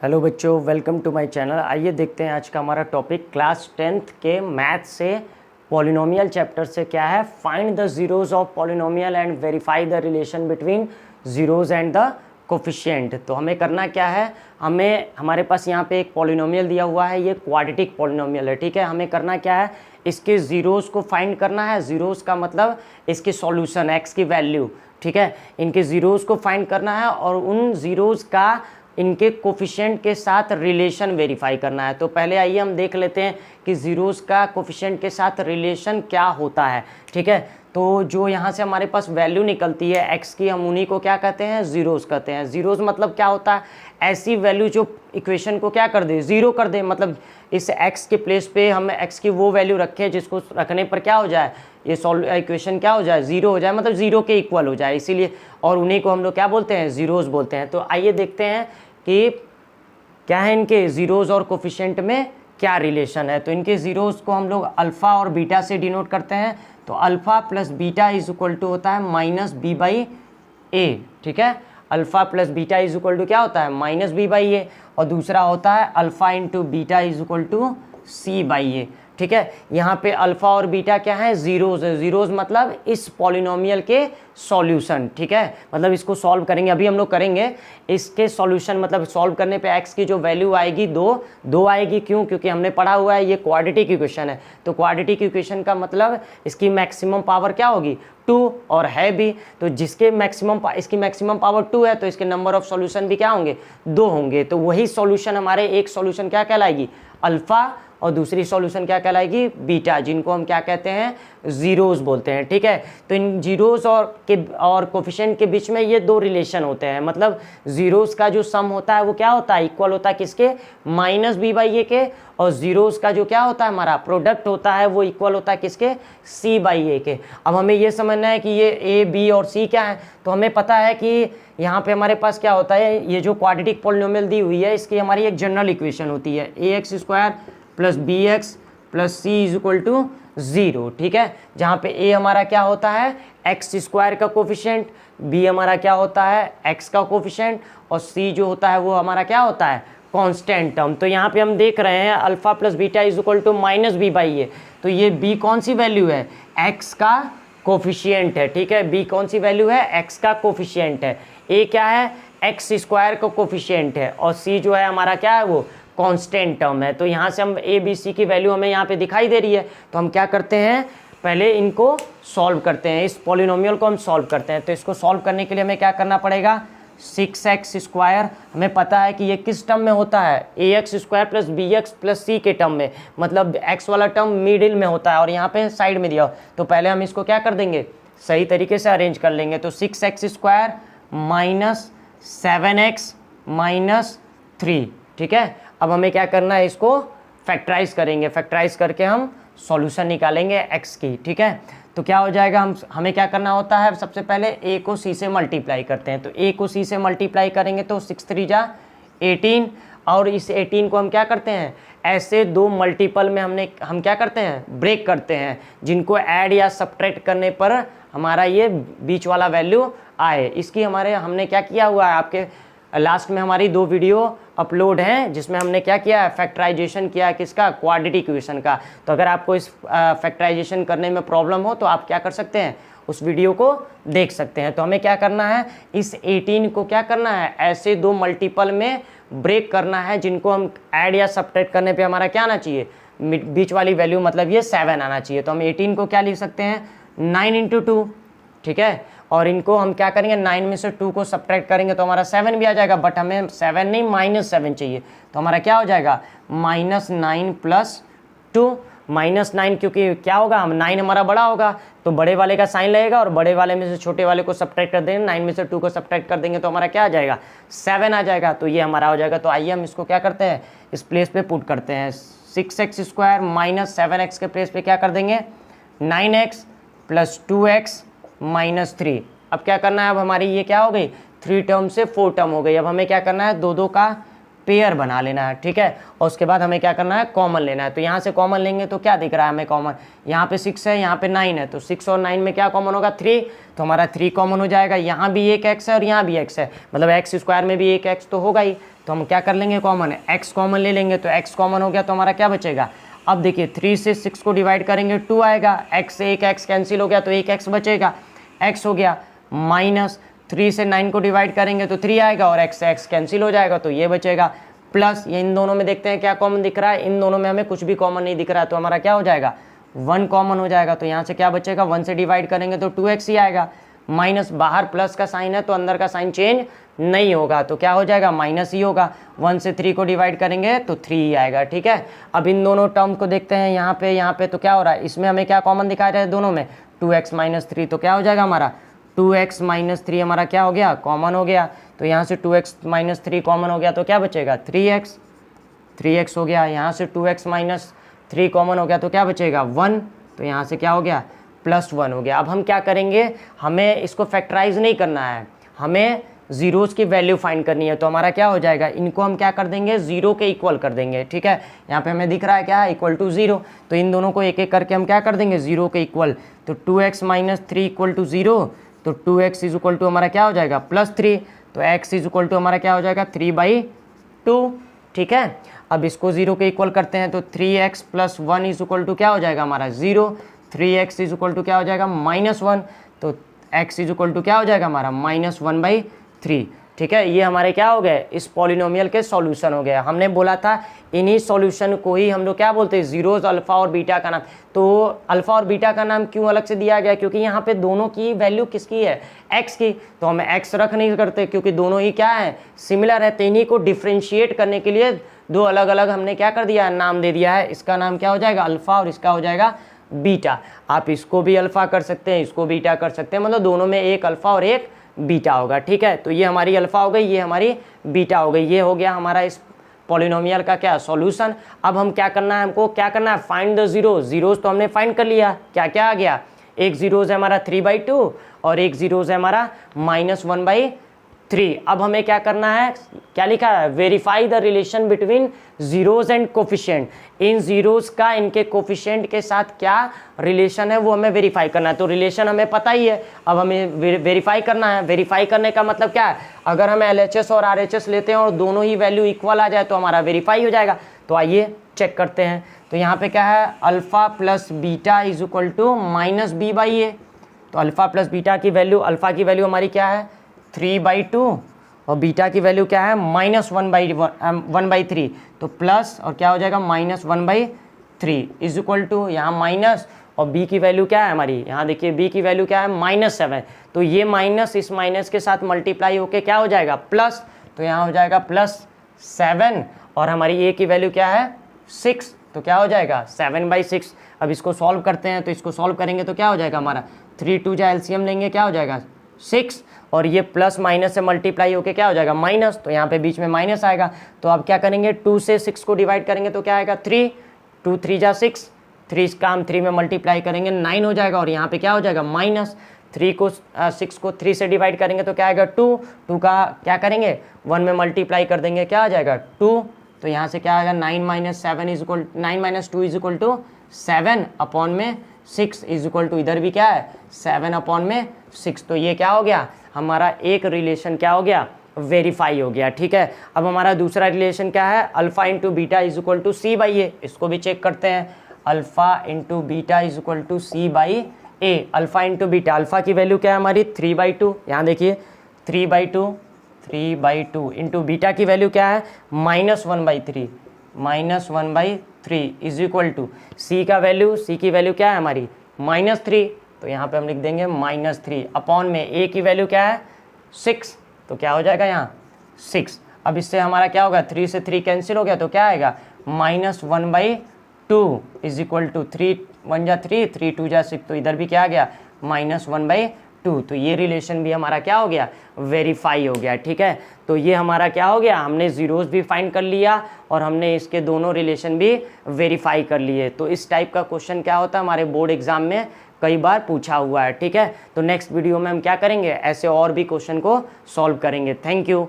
Hello बच्चों, welcome to my channel. आइए देखते हैं आज का हमारा टॉपिक क्लास 10th के मैथ से पॉलिनोमियल चैप्टर से क्या है, find the zeros of polynomial and verify the relation between zeros and the coefficient. तो हमें करना क्या है, हमारे पास यहाँ पे एक पॉलिनोमियल दिया हुआ है, ये क्वाड्रेटिक पॉलिनोमियल है। ठीक है, हमें करना क्या है, इसके ज़ीरोज़ को फाइंड करना है। ज़ीरोज़ का मतलब इसके सॉल्यूशन, एक्स की वैल्यू। ठीक है, इनके ज़ीरोज़ को फाइंड करना है और उन ज़ीरोज़ का इनके कोफिशिएंट के साथ रिलेशन वेरीफाई करना है। तो पहले आइए हम देख लेते हैं कि ज़ीरोज़ का कोफिशिएंट के साथ रिलेशन क्या होता है। ठीक है, तो जो यहाँ से हमारे पास वैल्यू निकलती है एक्स की, हम उन्हीं को क्या कहते हैं, ज़ीरोज़ कहते हैं। ज़ीरोज़ मतलब क्या होता है, ऐसी वैल्यू जो इक्वेशन को क्या कर दे, ज़ीरो कर दे। मतलब इस एक्स के प्लेस पे हम एक्स की वो वैल्यू रखें जिसको रखने पर क्या हो जाए, ये इक्वेशन क्या हो जाए, ज़ीरो हो जाए, मतलब ज़ीरो के इक्वल हो जाए। इसीलिए और उन्हीं को हम लोग क्या बोलते हैं, ज़ीरोज़ बोलते हैं। तो आइए देखते हैं कि क्या है इनके ज़ीरोज़ और कोफिशिएंट में क्या रिलेशन है। तो इनके ज़ीरोज़ को हम लोग अल्फ़ा और बीटा से डिनोट करते हैं। तो alpha plus beta is equal to होता है माइनस बी बाई ए। ठीक है, alpha plus beta is equal to क्या होता है, माइनस बी बाई ए। और दूसरा होता है alpha into beta is equal to c by a. ठीक है, यहाँ पे अल्फ़ा और बीटा क्या है, ज़ीरोज़ है। ज़ीरोज़ मतलब इस पॉलिनोमियल के सॉल्यूशन। ठीक है, मतलब इसको सॉल्व करेंगे, अभी हम लोग करेंगे इसके सॉल्यूशन। मतलब सॉल्व करने पे एक्स की जो वैल्यू आएगी दो आएगी। क्यों? क्योंकि हमने पढ़ा हुआ है ये क्वाड्रेटिक इक्वेशन है। तो क्वाड्रेटिक इक्वेशन का मतलब इसकी मैक्सिमम पावर क्या होगी, 2, और है भी। तो जिसके इसकी मैक्सिमम पावर 2 है तो इसके नंबर ऑफ सॉल्यूशन भी क्या होंगे, 2 होंगे। तो वही सॉल्यूशन हमारे, एक सॉल्यूशन क्या कहलाएगी, अल्फ़ा, और दूसरी सॉल्यूशन क्या कहलाएगी, बीटा, जिनको हम क्या कहते हैं, ज़ीरोज़ बोलते हैं। ठीक है, तो इन ज़ीरोज़ और कोफिशिएंट के बीच में ये दो रिलेशन होते हैं। मतलब ज़ीरोज़ का जो सम होता है वो क्या होता है, इक्वल होता है किसके, माइनस बी बाई ए के। और ज़ीरोज़ का जो क्या होता है, हमारा प्रोडक्ट होता है, वो इक्वल होता है किसके, सी बाई ए के। अब हमें ये समझना है कि ये ए, बी और सी क्या है। तो हमें पता है कि यहाँ पे हमारे पास क्या होता है, ये जो क्वाड्रेटिक पॉलिनोमियल दी हुई है इसकी हमारी एक जनरल इक्वेशन होती है, a x square plus b x plus c is equal to 0। ठीक है, जहाँ पे ए हमारा क्या होता है, एक्स स्क्वायर का कोफिशिएंट, बी हमारा क्या होता है, एक्स का कोफिशिएंट, और सी जो होता है वो हमारा क्या होता है, कांस्टेंट टर्म। तो यहाँ पे हम देख रहे हैं alpha plus beta is equal to minus b by a. तो ये बी कौन सी वैल्यू है, एक्स का कोफिशिएंट है। ठीक है, बी कौन सी वैल्यू है, एक्स का कोफिशिएंट है। ए क्या है, एक्स स्क्वायर का कोफिशिएंट है। और सी जो है हमारा क्या है, वो कांस्टेंट टर्म है। तो यहाँ से हम ए बी सी की वैल्यू हमें यहाँ पे दिखाई दे रही है। तो हम क्या करते हैं, पहले इनको सॉल्व करते हैं, इस पॉलिनोमियल को हम सॉल्व करते हैं। तो इसको सॉल्व करने के लिए हमें क्या करना पड़ेगा, 6x स्क्वायर, हमें पता है कि ये किस टर्म में होता है, a x square plus b x plus c के टर्म में। मतलब x वाला टर्म मिडिल में होता है और यहाँ पे साइड में दिया हो। तो पहले हम इसको क्या कर देंगे, सही तरीके से अरेंज कर लेंगे। तो 6x square minus 7x minus 3। ठीक है, अब हमें क्या करना है, इसको फैक्टराइज करेंगे। फैक्टराइज करके हम सॉल्यूशन निकालेंगे x की। ठीक है, तो क्या हो जाएगा, हमें क्या करना होता है, सबसे पहले a को c से मल्टीप्लाई करते हैं। तो a को c से मल्टीप्लाई करेंगे तो 6 3 जा 18, और इस 18 को हम क्या करते हैं, ऐसे दो मल्टीपल में हम क्या करते हैं, ब्रेक करते हैं, जिनको ऐड या सब्ट्रैक्ट करने पर हमारा ये बीच वाला वैल्यू आए। इसकी हमने क्या किया हुआ है, आपके लास्ट में हमारी 2 वीडियो अपलोड हैं जिसमें हमने क्या किया है, फैक्टराइजेशन किया है किसका, क्वाड्रेटिक इक्वेशन का। तो अगर आपको इस फैक्टराइजेशन करने में प्रॉब्लम हो तो आप क्या कर सकते हैं, उस वीडियो को देख सकते हैं। तो हमें क्या करना है, इस 18 को क्या करना है, ऐसे दो मल्टीपल में ब्रेक करना है, जिनको हम ऐड या सब्ट्रैक्ट करने पर हमारा क्या आना चाहिए, बीच वाली वैल्यू, मतलब ये 7 आना चाहिए। तो हम 18 को क्या लिख सकते हैं, 9 इंटू 2। ठीक है, और इनको हम क्या करेंगे, 9 में से 2 को सब्ट्रैक्ट करेंगे तो हमारा 7 भी आ जाएगा। बट हमें 7 नहीं, -7 चाहिए। तो हमारा क्या हो जाएगा, -9 प्लस 2, -9, क्योंकि क्या होगा, हम 9 हमारा बड़ा होगा तो बड़े वाले का साइन लगेगा, और बड़े वाले में से छोटे वाले को सब्ट्रैक्ट कर देंगे। 9 में से 2 को सब्ट्रैक्ट कर देंगे तो हमारा क्या आ जाएगा, 7 आ जाएगा। तो ये हमारा हो जाएगा। तो आइए हम इसको क्या करते हैं, इस प्लेस पे पुट करते हैं। 6x स्क्वायर माइनस 7x के प्लेस पे क्या कर देंगे, 9x प्लस 2x माइनस 3। अब क्या करना है, अब हमारी ये क्या हो गई, 3 टर्म से 4 टर्म हो गई। अब हमें क्या करना है, 2 2 का पेयर बना लेना है, ठीक है। और उसके बाद हमें क्या करना है, कॉमन लेना है। तो यहाँ से कॉमन लेंगे तो क्या दिख रहा है हमें कॉमन, यहाँ पे 6 है, यहाँ पे 9 है, तो 6 और 9 में क्या कॉमन होगा, 3, तो हमारा 3 कॉमन हो जाएगा। यहाँ भी एक x है और यहाँ भी x है, मतलब x स्क्वायर में भी एक x तो होगा ही, तो हम क्या कर लेंगे कॉमन, x कॉमन ले लेंगे। तो x कॉमन हो गया तो हमारा क्या बचेगा, अब देखिए 3 से 6 को डिवाइड करेंगे 2 आएगा, x से एक x कैंसिल हो गया तो एक x बचेगा, x हो गया। माइनस 3 से 9 को डिवाइड करेंगे तो 3 आएगा और x से x कैंसिल हो जाएगा तो ये बचेगा। प्लस ये इन दोनों में देखते हैं क्या कॉमन दिख रहा है, इन दोनों में हमें कुछ भी कॉमन नहीं दिख रहा है, तो हमारा क्या हो जाएगा, 1 कॉमन हो जाएगा। तो यहाँ से क्या बचेगा, 1 से डिवाइड करेंगे तो 2x ही आएगा। माइनस बाहर प्लस का साइन है तो अंदर का साइन चेंज नहीं होगा, तो क्या हो जाएगा, माइनस ही होगा। 1 से 3 को डिवाइड करेंगे तो 3 ही आएगा, ठीक है। अब इन दोनों टर्म को देखते हैं यहाँ पे तो क्या हो रहा है, इसमें हमें क्या कॉमन दिखा रहा है दोनों में, 2x माइनस 3, तो क्या हो जाएगा हमारा 2x माइनस 3 हमारा क्या हो गया, कॉमन हो गया। तो यहाँ से 2x माइनस 3 कॉमन हो गया तो क्या बचेगा, 3x हो गया। यहाँ से 2x माइनस 3 कॉमन हो गया तो क्या बचेगा, 1, तो यहाँ से क्या हो गया, +1 हो गया। अब हम क्या करेंगे, हमें इसको फैक्टराइज नहीं करना है, हमें जीरोज़ की वैल्यू फाइंड करनी है। तो हमारा क्या हो जाएगा, इनको हम क्या कर देंगे, 0 के इक्वल कर देंगे, ठीक है। यहाँ पे हमें दिख रहा है क्या है, =0, तो इन दोनों को एक एक करके हम क्या कर देंगे, 0 के इक्वल। तो 2x माइनस 3 = 0, तो 2x = हमारा क्या हो जाएगा, +3, तो x = हमारा क्या हो जाएगा, 3/2, ठीक है। अब इसको 0 के इक्वल करते हैं तो 3x + 1 = क्या हो जाएगा हमारा 0, 3x = क्या हो जाएगा, -1, तो x = क्या हो जाएगा हमारा -1/3, ठीक है। ये हमारे क्या हो गए, इस पॉलिनोमियल के सॉल्यूशन हो गए। हमने बोला था इन्हीं सॉल्यूशन को ही हम लोग क्या बोलते हैं, जीरोज अल्फा और बीटा का नाम। तो अल्फा और बीटा का नाम क्यों अलग से दिया गया, क्योंकि यहाँ पे दोनों की वैल्यू किसकी है, x की, तो हम x रख नहीं करते क्योंकि दोनों ही क्या है, सिमिलर है। तो इन्हीं को डिफ्रेंशिएट करने के लिए दो अलग अलग हमने क्या कर दिया है, नाम दे दिया है। इसका नाम क्या हो जाएगा, अल्फा, और इसका हो जाएगा बीटा। आप इसको भी अल्फा कर सकते हैं, इसको बीटा कर सकते हैं, मतलब दोनों में एक अल्फा और एक बीटा होगा, ठीक है। तो ये हमारी अल्फा हो गई, ये हमारी बीटा हो गई, ये हो गया हमारा इस पॉलिनोमियल का क्या, सॉल्यूशन। अब हम क्या करना है, हमको क्या करना है, फाइंड द जीरोज। जीरोज तो हमने फाइंड कर लिया, क्या क्या आ गया, एक जीरोज है हमारा 3/2 और एक जीरोज है हमारा -1/3। अब हमें क्या करना है, क्या लिखा है, verify the relation between zeros and coefficient. In zeros का इनके कोफिशिएंट के साथ क्या रिलेशन है वो हमें वेरीफाई करना है। तो रिलेशन हमें पता ही है, अब हमें वेरीफाई करना है। वेरीफाई करने का मतलब क्या है, अगर हम LHS और RHS लेते हैं और दोनों ही वैल्यू इक्वल आ जाए तो हमारा वेरीफाई हो जाएगा। तो आइए चेक करते हैं। तो यहाँ पे क्या है, अल्फा प्लस बीटा = -b/a। तो अल्फा प्लस बीटा की वैल्यू, अल्फा की वैल्यू हमारी क्या है 3/2 और बीटा की वैल्यू क्या है -1/3, तो प्लस और क्या हो जाएगा -1/3 = यहाँ माइनस, और b की वैल्यू क्या है हमारी, यहाँ देखिए b की वैल्यू क्या है -7, तो ये माइनस इस माइनस के साथ मल्टीप्लाई होके क्या हो जाएगा प्लस, तो यहाँ हो जाएगा +7, और हमारी a की वैल्यू क्या है 6, तो क्या हो जाएगा 7/6। अब इसको सॉल्व करते हैं, तो इसको सॉल्व करेंगे तो क्या हो जाएगा हमारा 3 2 जा एलसीएम लेंगे, क्या हो जाएगा 6, और ये प्लस माइनस से मल्टीप्लाई होके क्या हो जाएगा माइनस, तो यहाँ पे बीच में माइनस आएगा। तो अब क्या करेंगे, 2 से 6 को डिवाइड करेंगे तो क्या आएगा 3, 2 3 जा 6, 3 का हम 3 में मल्टीप्लाई करेंगे 9 हो जाएगा, और यहाँ पे क्या हो जाएगा -3 को 6 को 3 से डिवाइड करेंगे तो क्या आएगा 2, 2 का क्या करेंगे 1 में मल्टीप्लाई कर देंगे, क्या आ जाएगा 2, तो यहाँ से क्या आएगा 9 - 2 = 7/6 इधर भी क्या है 7/6। तो ये क्या हो गया, हमारा एक रिलेशन क्या हो गया, वेरीफाई हो गया, ठीक है। अब हमारा दूसरा रिलेशन क्या है, अल्फा × बीटा = c/a। इसको भी चेक करते हैं, alpha × beta = c/a। Alpha × beta, alpha की वैल्यू क्या है हमारी 3/2, यहाँ देखिए 3/2 × बीटा की वैल्यू क्या है -1/3 = c का वैल्यू, c की वैल्यू क्या है हमारी -3, तो यहाँ पे हम लिख देंगे -3 अपॉन में a की वैल्यू क्या है 6, तो क्या हो जाएगा यहाँ 6। अब इससे हमारा क्या होगा, 3 से 3 कैंसिल हो गया तो क्या आएगा -1/2 = 3 1 जा 3, 3 2 जा 6, तो इधर भी क्या आ गया -1/2। तो ये रिलेशन भी हमारा क्या हो गया, वेरीफाई हो गया, ठीक है। तो ये हमारा क्या हो गया, हमने जीरोस भी फाइंड कर लिया और हमने इसके दोनों रिलेशन भी वेरीफाई कर लिए। तो इस टाइप का क्वेश्चन क्या होता है, हमारे बोर्ड एग्जाम में कई बार पूछा हुआ है, ठीक है। तो नेक्स्ट वीडियो में हम क्या करेंगे, ऐसे और भी क्वेश्चन को सॉल्व करेंगे। Thank you.